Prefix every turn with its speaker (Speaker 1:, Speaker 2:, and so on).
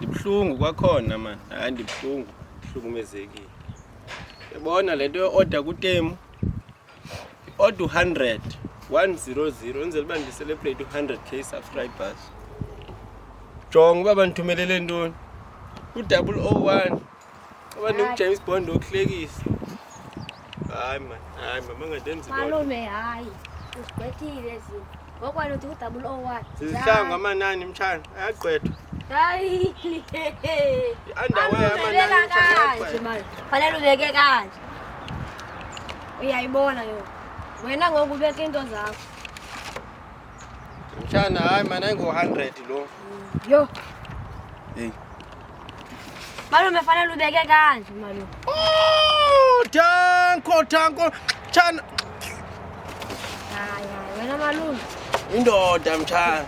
Speaker 1: Ndibuhlungu kwakhona man. Hayi ndibuhlungu, hlukumezekile. Yabona lento yo-order kuTemu. Order 100, 100 enzela uba ndi-celebrate 100k subscribers. Jonga uba bandithumelele ntoni? U001. Abantu uJames Bond wokuhlekisa. Hayi man, mangadenzi loo.
Speaker 2: Malume hayi. Usibethile zi. Ngokwani uthi u001.
Speaker 1: Sihlanga amanani mtshana, ayagqwethwa.
Speaker 2: Hayi.
Speaker 1: Underwear amanani
Speaker 2: manje. Fanele ubeke kanje. Uyayibona yo. Wena ngoku ubeka into zakho.
Speaker 1: Mtshana hayi man ayingo-100 lo.
Speaker 2: Yo.
Speaker 1: Hey.
Speaker 2: Malume fanele ubeke kanje malume.
Speaker 1: Oh, Thanko. Mtshana.
Speaker 2: Hayi, wena malume.
Speaker 1: Indoda mtshana.